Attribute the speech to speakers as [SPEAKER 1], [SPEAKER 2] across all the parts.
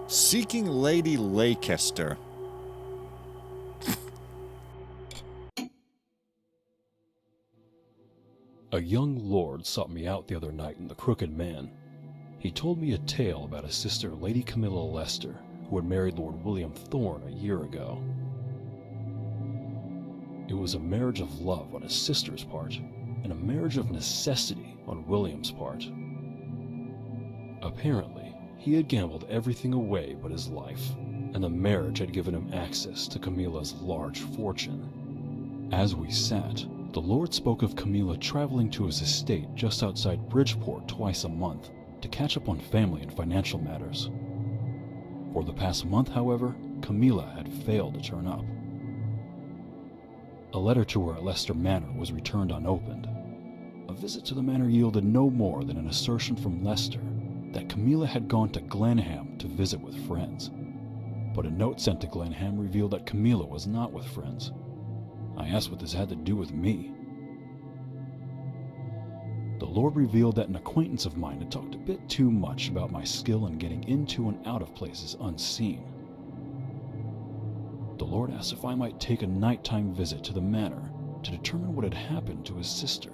[SPEAKER 1] Seeking Lady Leicester.
[SPEAKER 2] A young lord sought me out the other night in the Crooked Man. He told me a tale about his sister Lady Camilla Leicester, who had married Lord William Thorne a year ago. It was a marriage of love on his sister's part, and a marriage of necessity on William's part. Apparently, he had gambled everything away but his life, and the marriage had given him access to Camilla's large fortune. As we sat, the Lord spoke of Camilla traveling to his estate just outside Bridgeport twice a month to catch up on family and financial matters. For the past month, however, Camilla had failed to turn up. A letter to her at Leicester Manor was returned unopened. A visit to the manor yielded no more than an assertion from Leicester that Camilla had gone to Glenham to visit with friends. But a note sent to Glenham revealed that Camilla was not with friends. I asked what this had to do with me. The Lord revealed that an acquaintance of mine had talked a bit too much about my skill in getting into and out of places unseen. The Lord asked if I might take a nighttime visit to the manor to determine what had happened to his sister.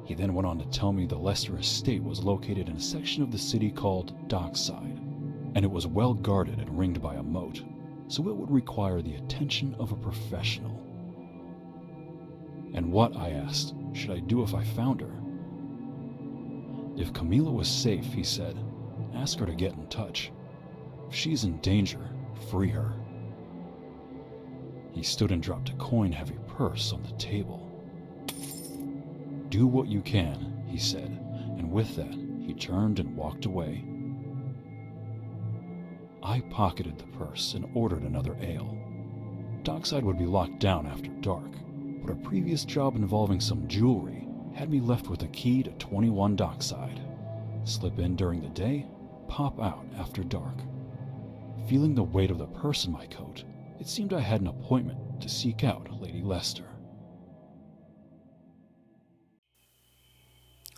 [SPEAKER 2] He then went on to tell me the Leicester estate was located in a section of the city called Dockside, and it was well guarded and ringed by a moat, so it would require the attention of a professional. And what, I asked, should I do if I found her? If Camilla was safe, he said, ask her to get in touch. If she's in danger, free her. He stood and dropped a coin-heavy purse on the table. Do what you can, he said, and with that, he turned and walked away. I pocketed the purse and ordered another ale. Dockside would be locked down after dark, but a previous job involving some jewelry had me left with a key to 21 Dockside. Slip in during the day, pop out after dark. Feeling the weight of the purse in my coat, it seemed I had an appointment to seek out Lady Leicester.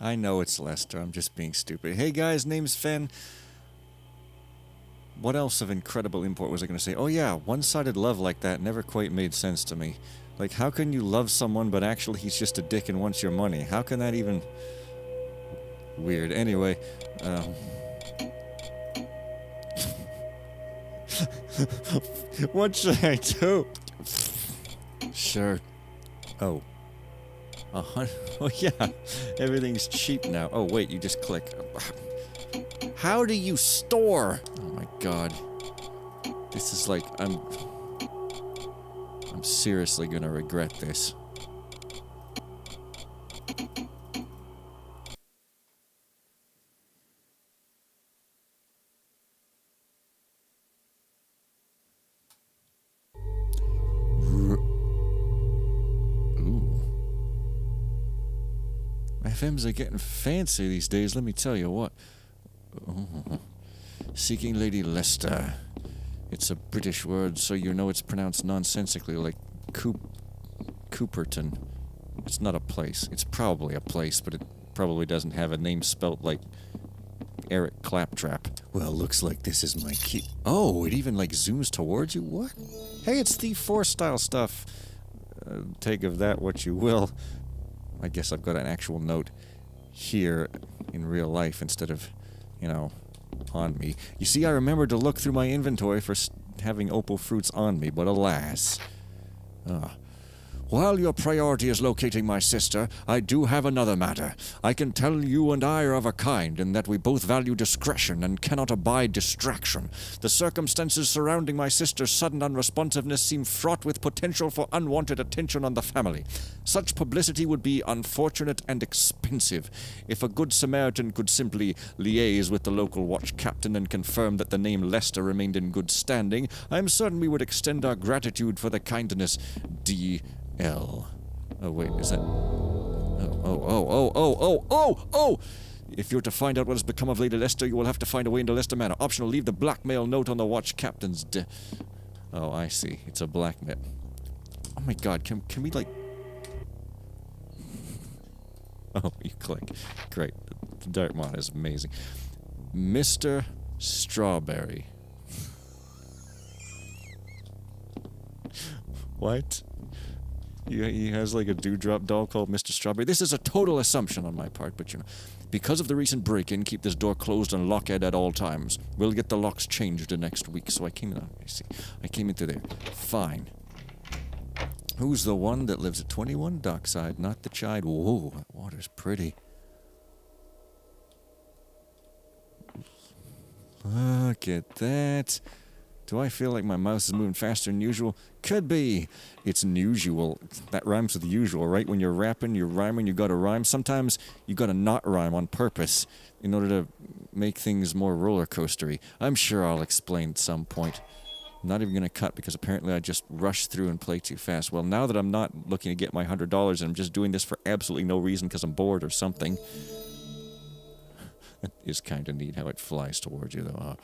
[SPEAKER 1] I know it's Leicester, I'm just being stupid. Hey guys, name's Fen. What else of incredible import was I going to say? Oh yeah, one-sided love like that never quite made sense to me. Like, how can you love someone but actually he's just a dick and wants your money? How can that even... Weird. Anyway, what should I do? Sure. Oh. Oh yeah, everything's cheap now. Oh wait, you just click. How do you store? Oh my god. This is like, I'm seriously gonna regret this. FMs are getting fancy these days, let me tell you what. Oh. Seeking Lady Leicester. It's a British word, so you know it's pronounced nonsensically, like Cooperton. It's not a place. It's probably a place, but it probably doesn't have a name spelt like Eric Claptrap. Well, looks like this is my key. Oh, it even like zooms towards you? What? Hey, it's Thief 4 style stuff. Take of that what you will. I guess I've got an actual note here in real life instead of, you know, on me. You see, I remembered to look through my inventory for having opal fruits on me, but alas. While your priority is locating my sister, I do have another matter. I can tell you and I are of a kind in that we both value discretion and cannot abide distraction. The circumstances surrounding my sister's sudden unresponsiveness seem fraught with potential for unwanted attention on the family. Such publicity would be unfortunate and expensive. If a good Samaritan could simply liaise with the local watch captain and confirm that the name Leicester remained in good standing, I am certain we would extend our gratitude for the kindness. D.L. Oh, wait, is that... Oh! If you're to find out what has become of Lady Leicester, you will have to find a way into Leicester Manor. Optional, leave the blackmail note on the watch captain's Oh, I see. It's a blackmail. Oh my god, can we, like... Oh, you click. Great. The dark mod is amazing. Mr. Strawberry. What? He has like a dewdrop doll called Mr. Strawberry. This is a total assumption on my part, but you know, because of the recent break-in, keep this door closed and lock it at all times. We'll get the locks changed the next week. So I came in. I came into there. Fine. Who's the one that lives at 21 Dockside? Not the child. Whoa, that water's pretty. Look at that. Do I feel like my mouse is moving faster than usual? Could be. It's unusual. That rhymes with usual, right? When you're rapping, you're rhyming, you gotta rhyme. Sometimes you gotta not rhyme on purpose in order to make things more roller coastery. I'm sure I'll explain at some point. I'm not even gonna cut because apparently I just rushed through and played too fast. Well, now that I'm not looking to get my $100 and I'm just doing this for absolutely no reason because I'm bored or something. It is kind of neat how it flies towards you, though. I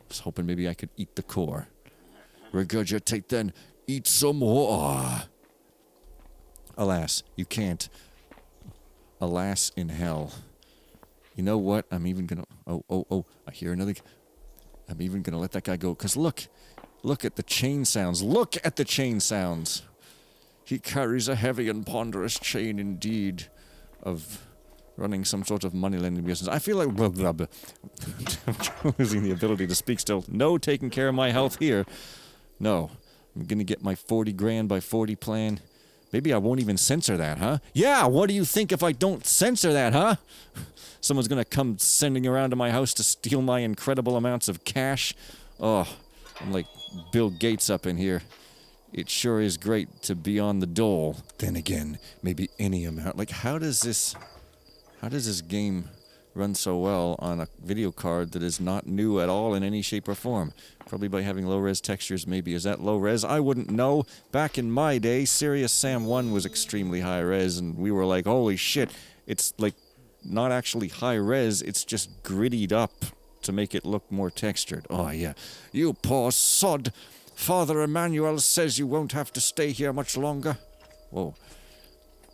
[SPEAKER 1] was hoping maybe I could eat the core. Regurgitate then. Eat some more. Alas, you can't. Alas in hell. You know what? I'm even gonna... Oh, I hear another... I'm even gonna let that guy go. Because look at the chain sounds. Look at the chain sounds. He carries a heavy and ponderous chain indeed of... running some sort of money-lending business. I feel like... I'm losing the ability to speak still. No taking care of my health here. No. I'm gonna get my 40 grand by 40 plan. Maybe I won't even censor that, huh? Yeah, what do you think if I don't censor that, huh? Someone's gonna come sending around to my house to steal my incredible amounts of cash. Oh, I'm like Bill Gates up in here. It sure is great to be on the dole. Then again, maybe any amount. Like, how does this game run so well on a video card that is not new at all in any shape or form? Probably by having low-res textures, maybe. Is that low-res? I wouldn't know. Back in my day, Serious Sam 1 was extremely high-res, and we were like, holy shit, it's like not actually high-res, it's just grittied up to make it look more textured. Oh, yeah. You poor sod. Father Emmanuel says you won't have to stay here much longer. Whoa.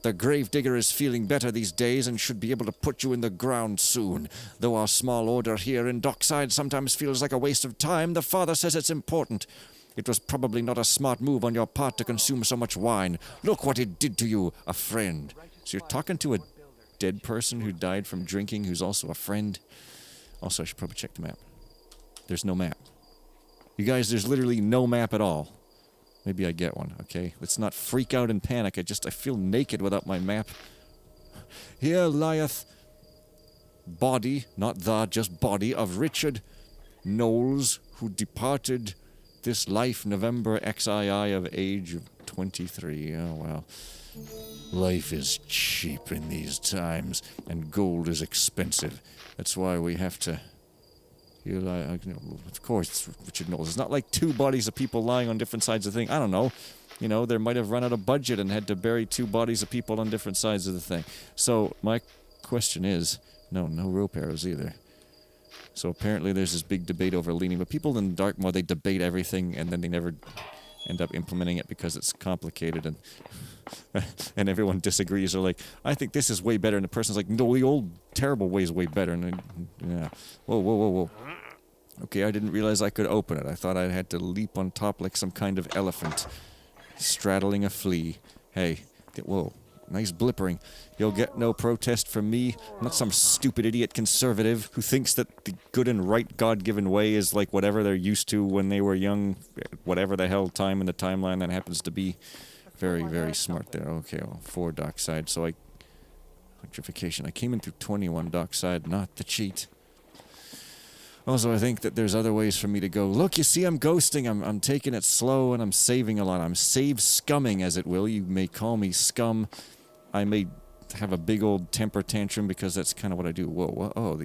[SPEAKER 1] The gravedigger is feeling better these days and should be able to put you in the ground soon. Though our small order here in Dockside sometimes feels like a waste of time, the father says it's important. It was probably not a smart move on your part to consume so much wine. Look what it did to you, a friend. So you're talking to a dead person who died from drinking who's also a friend? Also, I should probably check the map. There's no map. You guys, there's literally no map at all. Maybe I get one, okay? Let's not freak out and panic. I feel naked without my map. Here lieth body, not the, just body, of Richard Knowles, who departed this life November XII of age of 23. Oh, well. Life is cheap in these times, and gold is expensive. That's why we have to... of course, it's Richard Knowles. It's not like two bodies of people lying on different sides of the thing. I don't know. You know, they might have run out of budget and had to bury two bodies of people on different sides of the thing. So, my question is... No rope arrows either. So apparently there's this big debate over leaning. But people in Darkmoor, they debate everything, and then they never end up implementing it because it's complicated, and and everyone disagrees. Or like, I think this is way better, and the person's like, no, the old terrible way is way better. And yeah, whoa. Okay, I didn't realize I could open it. I thought I had to leap on top like some kind of elephant, straddling a flea. Hey, whoa, nice blippering. You'll get no protest from me. I'm not some stupid idiot conservative who thinks that the good and right God-given way is like whatever they're used to when they were young, whatever the hell time in the timeline that happens to be. Very, very smart there. Okay, well, 4 Dockside, so electrification. I came in through 21 Dockside, not the cheat. Also, I think that there's other ways for me to go. Look, you see, I'm ghosting. I'm taking it slow, and I'm saving a lot. I'm save-scumming, as it will. You may call me scum. I may have a big old temper tantrum because that's kind of what I do. Whoa, oh,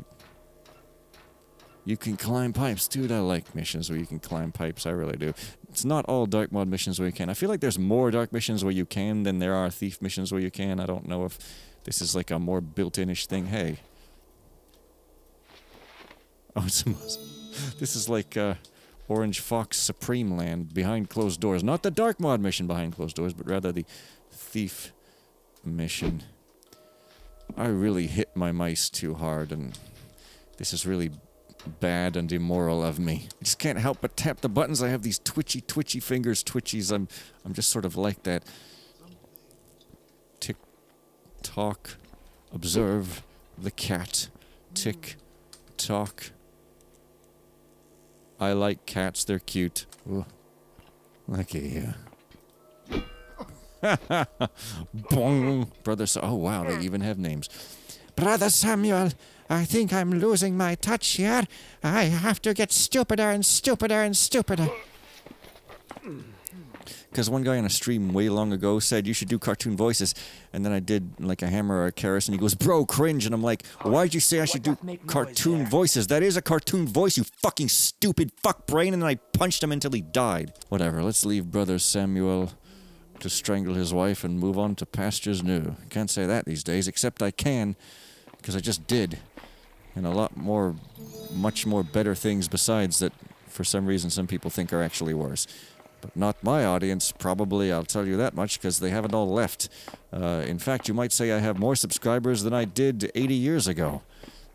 [SPEAKER 1] you can climb pipes. Dude, I like missions where you can climb pipes. I really do. It's not all dark mod missions where you can. I feel like there's more dark missions where you can than there are thief missions where you can. I don't know if this is like a more built-in-ish thing. Hey. Oh, this is like Orange Fox Supreme Land behind closed doors. Not the dark mod mission behind closed doors, but rather the thief mission. I really hit my mice too hard, and this is really bad and immoral of me. I just can't help but tap the buttons. I have these twitchy fingers, twitchies. I'm just sort of like that. Tick, tock, observe the cat. Tick, tock. I like cats, they're cute. Ooh. Look at you. Bong! Brother, oh wow, they even have names. Brother Samuel, I think I'm losing my touch here. I have to get stupider and stupider and stupider. Because one guy on a stream way long ago said you should do cartoon voices, and then I did like a Hammer or a Karis, and he goes, bro, cringe, and I'm like, why'd you say I should do cartoon voices? That is a cartoon voice, you fucking stupid fuck brain, and then I punched him until he died. Whatever, let's leave Brother Samuel to strangle his wife and move on to pastures new. Can't say that these days, except I can, because I just did. And a lot more, much more better things besides that, for some reason, some people think are actually worse. But not my audience, probably, I'll tell you that much, because they haven't all left. In fact, you might say I have more subscribers than I did 80 years ago.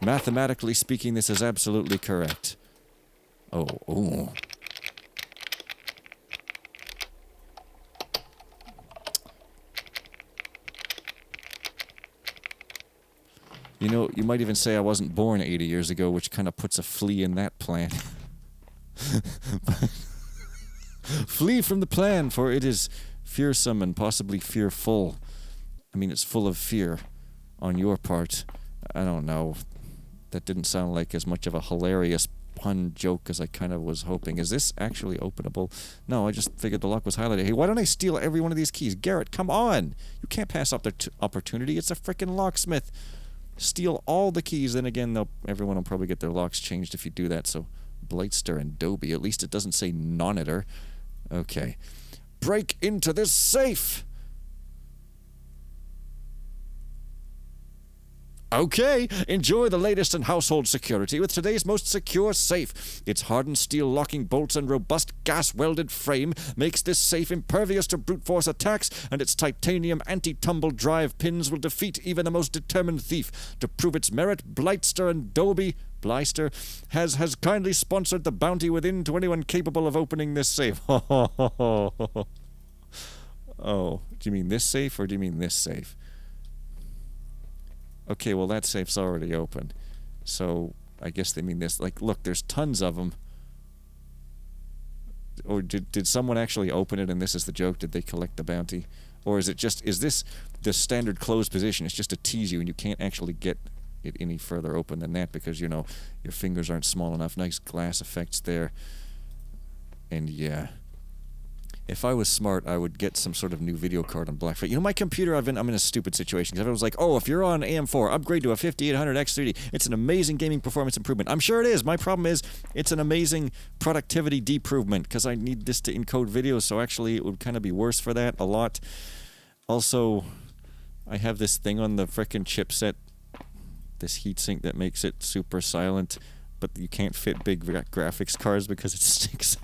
[SPEAKER 1] Mathematically speaking, this is absolutely correct. Oh, ooh. You know, you might even say I wasn't born 80 years ago, which kind of puts a flea in that plan. Flee from the plan, for it is fearsome and possibly fearful. I mean, it's full of fear on your part. I don't know. That didn't sound like as much of a hilarious pun joke as I kind of was hoping. Is this actually openable? No, I just figured the lock was highlighted. Hey, why don't I steal every one of these keys? Garrett, come on! You can't pass up the opportunity. It's a frickin' locksmith. Steal all the keys, then again, everyone will probably get their locks changed if you do that, so Leicester and Dobie. At least it doesn't say Nonitor. Okay. Break into this safe! Okay, enjoy the latest in household security with today's most secure safe. Its hardened steel locking bolts and robust gas-welded frame makes this safe impervious to brute force attacks, and its titanium anti-tumble drive pins will defeat even the most determined thief. To prove its merit, Leicester and Dobie has kindly sponsored the bounty within to anyone capable of opening this safe. Oh, do you mean this safe or do you mean this safe? Okay, well that safe's already open. So, I guess they mean this. Like, look, there's tons of them. Or did someone actually open it and this is the joke? Did they collect the bounty? Or is it just, is this the standard closed position? It's just to tease you and you can't actually get it any further open than that because, you know, your fingers aren't small enough. Nice glass effects there. And yeah. If I was smart, I would get some sort of new video card on Black Friday. You know, my computer, I'm in a stupid situation. Because everyone was like, oh, if you're on AM4, upgrade to a 5800 X3D. It's an amazing gaming performance improvement. I'm sure it is. My problem is, it's an amazing productivity deprovement. Because I need this to encode videos, so actually it would kind of be worse for that a lot. Also, I have this thing on the frickin' chipset. This heatsink that makes it super silent. But you can't fit big graphics cards because it sticks out.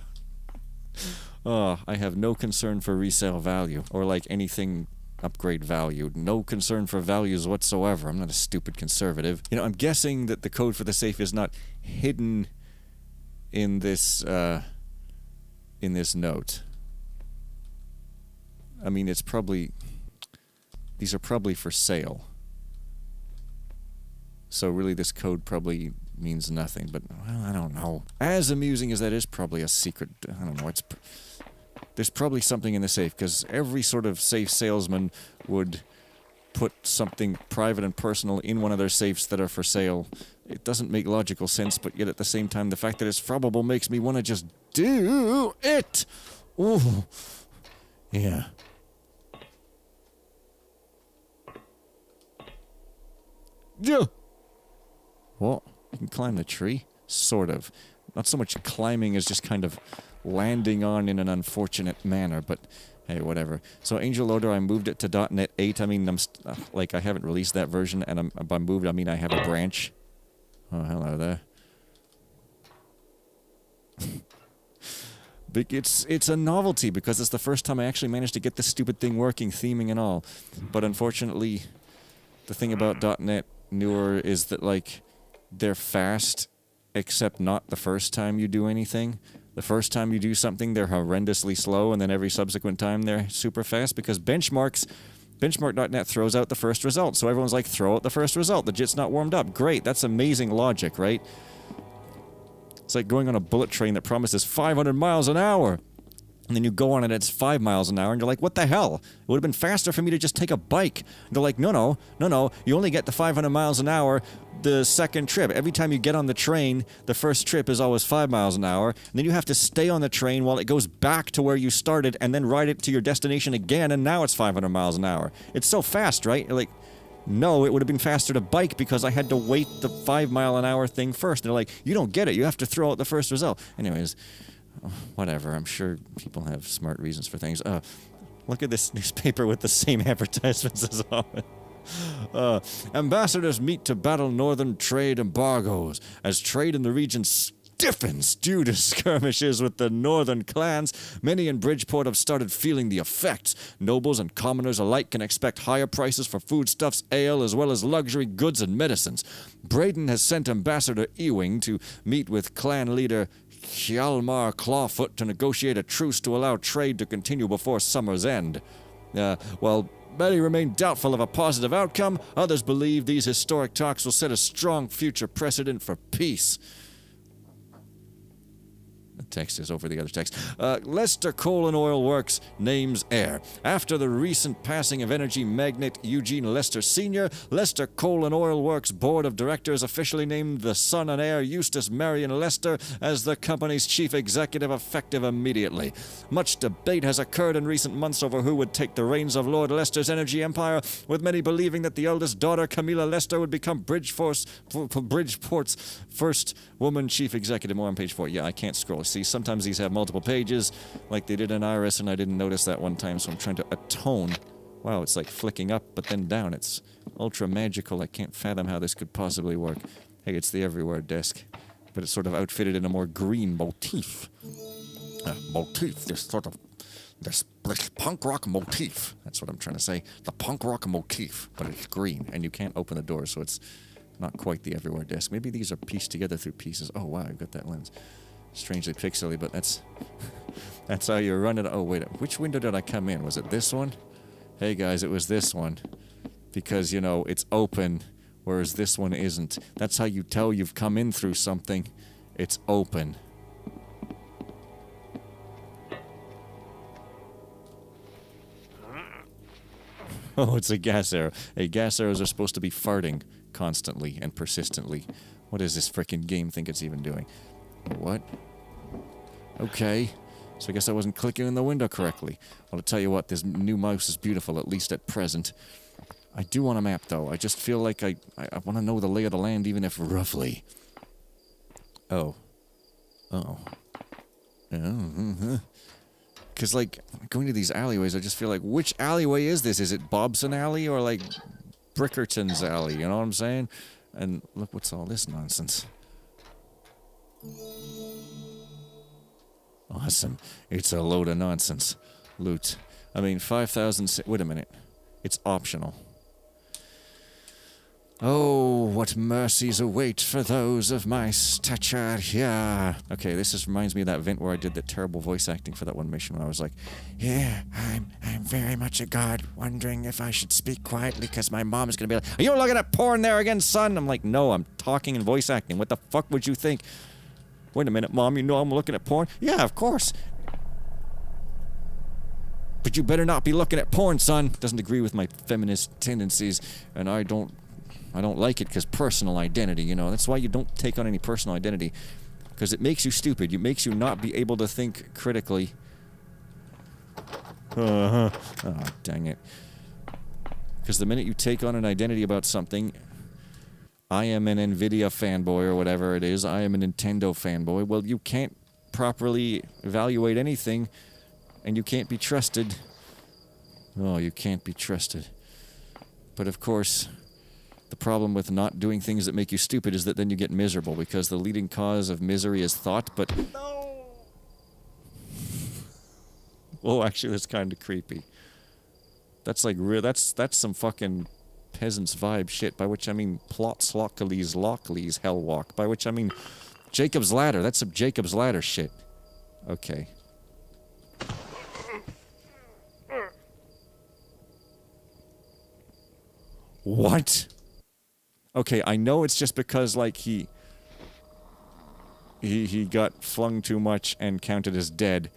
[SPEAKER 1] Oh, I have no concern for resale value, or like anything upgrade value. No concern for values whatsoever. I'm not a stupid conservative. You know, I'm guessing that the code for the safe is not hidden in this note. I mean, it's probably... These are probably for sale. So really this code probably means nothing, but well, I don't know. As amusing as that is, probably a secret... I don't know, it's... There's probably something in the safe, because every sort of safe salesman would put something private and personal in one of their safes that are for sale. It doesn't make logical sense, but yet at the same time, the fact that it's probable makes me want to just do it! Ooh. Yeah. Yeah. What? You can climb the tree? Sort of. Not so much climbing as just kind of landing on in an unfortunate manner, but hey, whatever. So Angel Loader, I moved it to .NET 8. I mean, like, I haven't released that version, and by moved, I mean I have a branch. Oh, hello there. It's a novelty, because it's the first time I actually managed to get this stupid thing working, theming and all. But unfortunately, the thing about .NET newer is that, like, they're fast, except not the first time you do anything. The first time you do something, they're horrendously slow, and then every subsequent time they're super fast, because benchmark.net throws out the first result. So everyone's like, throw out the first result. The JIT's not warmed up. Great, that's amazing logic, right? It's like going on a bullet train that promises 500 miles an hour. And then you go on and it's 5 miles an hour, and you're like, what the hell? It would have been faster for me to just take a bike. And they're like, no, you only get the 500 miles an hour the second trip. Every time you get on the train, the first trip is always 5 miles an hour, and then you have to stay on the train while it goes back to where you started, and then ride it to your destination again, and now it's 500 miles an hour. It's so fast, right? You're like, no, it would have been faster to bike because I had to wait the 5 mile an hour thing first. And they're like, you don't get it. You have to throw out the first result. Anyways, whatever. I'm sure people have smart reasons for things. Look at this newspaper with the same advertisements as always. Ambassadors meet to battle northern trade embargoes as trade in the region stiffens due to skirmishes with the northern clans. Many in Bridgeport have started feeling the effects. Nobles and commoners alike can expect higher prices for foodstuffs, ale, as well as luxury goods and medicines. Braden has sent Ambassador Ewing to meet with clan leader Hjalmar Clawfoot to negotiate a truce to allow trade to continue before summer's end. While many remain doubtful of a positive outcome, others believe these historic talks will set a strong future precedent for peace. Text is over the other text. Leicester Coal and Oil Works names heir. After the recent passing of energy magnate Eugene Leicester Sr., Leicester Coal and Oil Works Board of Directors officially named the son and heir Eustace Marion Leicester as the company's chief executive, effective immediately. Much debate has occurred in recent months over who would take the reins of Lord Leicester's energy empire, with many believing that the eldest daughter, Camilla Leicester, would become Bridgeport's first woman chief executive. More on page 4. Yeah, I can't scroll. See, sometimes these have multiple pages, like they did in Iris, and I didn't notice that one time, so I'm trying to atone. Wow, it's like flicking up, but then down. It's ultra magical. I can't fathom how this could possibly work. Hey, it's the Everywhere desk, but it's sort of outfitted in a more green motif. This punk rock motif. That's what I'm trying to say. The punk rock motif, but it's green, and you can't open the door, so it's not quite the Everywhere desk. Maybe these are pieced together through pieces. Oh, wow, I've got that lens. Strangely pixely, but that's how you run it. Oh, wait, which window did I come in? Was it this one? Hey, guys, it was this one. Because, you know, it's open, whereas this one isn't. That's how you tell you've come in through something. It's open. Oh, it's a gas arrow. Hey, gas arrows are supposed to be farting constantly and persistently. What does this frickin' game think it's even doing? What? Okay. So I guess I wasn't clicking in the window correctly. Well, I'll tell you what, this new mouse is beautiful, at least at present. I do want a map, though. I just feel like I want to know the lay of the land, even if roughly. Oh. Oh. Because, like, going to these alleyways, I just feel like, which alleyway is this? Is it Bobson Alley or, like, Brickerton's Alley? You know what I'm saying? And look, what's all this nonsense? Awesome. It's a load of nonsense. Loot. I mean, 5,000... Wait a minute. It's optional. Oh, what mercies await for those of my stature here. Okay, this reminds me of that event where I did that terrible voice acting for that one mission where I was like, yeah, I'm very much a god, wondering if I should speak quietly because my mom is going to be like, are you looking at porn there again, son? I'm like, no, I'm talking and voice acting. What the fuck would you think? Wait a minute, Mom, you know I'm looking at porn? Yeah, of course. But you better not be looking at porn, son. Doesn't agree with my feminist tendencies, and I don't like it because personal identity, you know. That's why you don't take on any personal identity, because it makes you stupid. It makes you not be able to think critically. Oh, dang it. Because the minute you take on an identity about something... I am an NVIDIA fanboy or whatever it is. I am a Nintendo fanboy. Well, you can't properly evaluate anything, and you can't be trusted. Oh, you can't be trusted. But of course, the problem with not doing things that make you stupid is that then you get miserable, because the leading cause of misery is thought, but... No! Oh, actually, that's kind of creepy. That's like real... That's some fucking... peasants vibe shit, by which I mean Plot Slockleys Lockleys Hellwalk, by which I mean Jacob's Ladder. That's some Jacob's Ladder shit. Okay. What? Okay, I know it's just because, like, he got flung too much and counted as dead.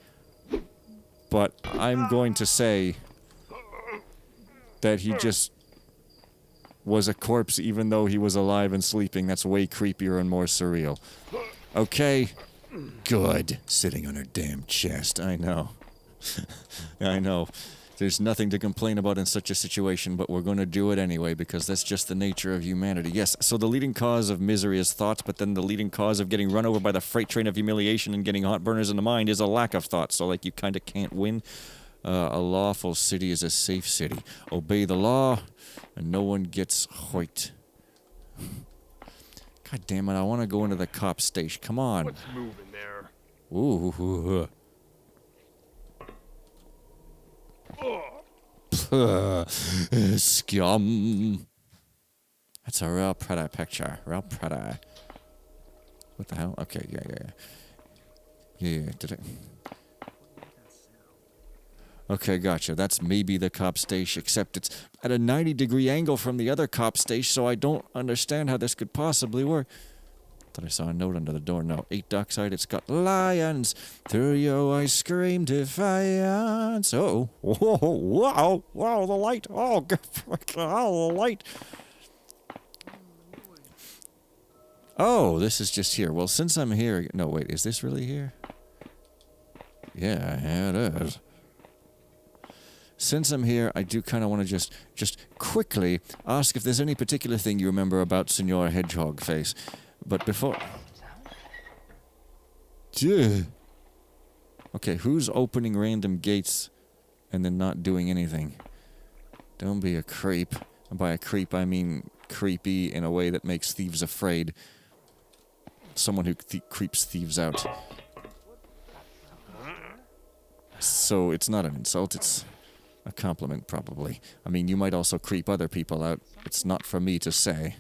[SPEAKER 1] But I'm going to say that he just was a corpse even though he was alive and sleeping. That's way creepier and more surreal. Okay. Good. Sitting on her damn chest. I know. I know. There's nothing to complain about in such a situation, but we're going to do it anyway because that's just the nature of humanity. Yes, so the leading cause of misery is thoughts, but then the leading cause of getting run over by the freight train of humiliation and getting hot burners in the mind is a lack of thoughts. So, like, you kind of can't win. A lawful city is a safe city. Obey the law, and no one gets hoit. God damn it, I want to go into the cop station. Come on.
[SPEAKER 3] What's moving there?
[SPEAKER 1] Ooh. Scum. That's a real pretty picture. Real pretty. What the hell? Okay, yeah. Yeah, did it? Okay, gotcha. That's maybe the cop station, except it's at a 90-degree angle from the other cop station, so I don't understand how this could possibly work. Thought I saw a note under the door. No, 8 Dockside. It's got lions. Through your eyes scream defiance. Oh, whoa, wow, the light. Oh, the light. Oh, this is just here. Well, since I'm here... No, wait, is this really here? Yeah, it is. Since I'm here, I do kind of want to just quickly ask if there's any particular thing you remember about Senor Hedgehog Face. But before... Okay, who's opening random gates and then not doing anything? Don't be a creep. And by a creep, I mean creepy in a way that makes thieves afraid. Someone who creeps thieves out. So it's not an insult, it's a compliment, probably. I mean, you might also creep other people out. It's not for me to say.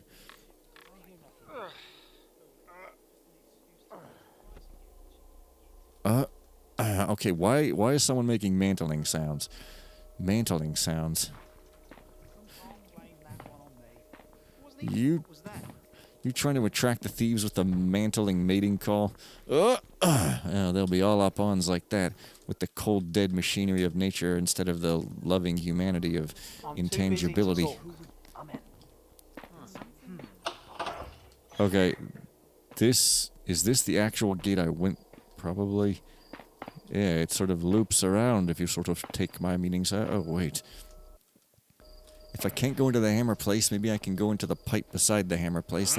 [SPEAKER 1] Okay, why is someone making mantling sounds? Mantling sounds. You trying to attract the thieves with the mantling mating call? They'll be all up-ons like that, with the cold, dead machinery of nature instead of the loving humanity of intangibility. Okay, is this the actual gate I went? Probably. Yeah, it sort of loops around if you sort of take my meanings out. Oh, wait. If I can't go into the hammer place, maybe I can go into the pipe beside the hammer place.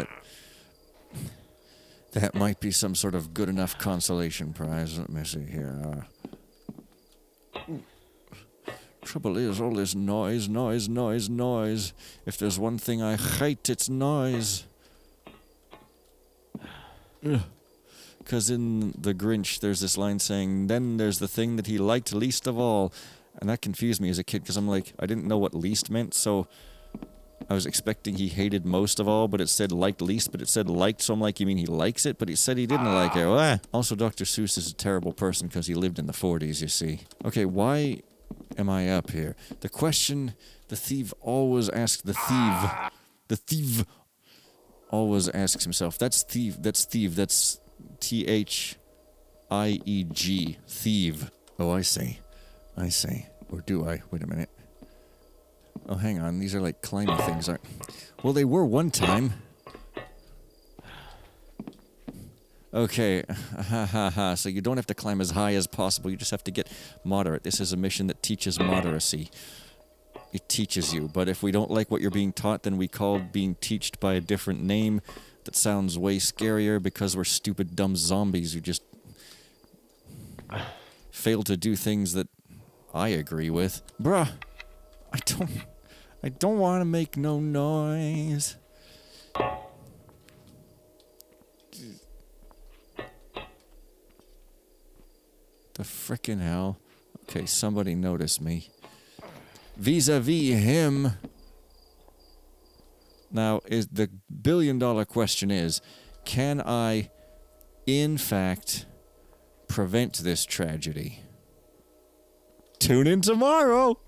[SPEAKER 1] That might be some sort of good enough consolation prize. Let me see here. Trouble is, all this noise. If there's one thing I hate, it's noise. Because in The Grinch, there's this line saying, then there's the thing that he liked least of all. And that confused me as a kid, because I'm like, I didn't know what least meant, so I was expecting he hated most of all, but it said liked least, but it said liked, so I'm like, you mean he likes it? But he said he didn't like it. Well, also, Dr. Seuss is a terrible person, because he lived in the 40s, you see. Okay, why am I up here? The question the thief always asks the thief always asks himself. That's thief, that's T-H-I-E-G, thief. Oh, I see. Or do I? Wait a minute. Oh, hang on. These are like climbing things, aren't... Well, they were one time. Okay. So you don't have to climb as high as possible. You just have to get moderate. This is a mission that teaches moderacy. It teaches you. But if we don't like what you're being taught, then we call being teached by a different name that sounds way scarier because we're stupid, dumb zombies who just fail to do things that I agree with. Bruh, I don't want to make no noise. The frickin' hell. Okay, somebody notice me. Vis-a-vis him. Now, the billion-dollar question is, can I in fact, prevent this tragedy. Tune in tomorrow!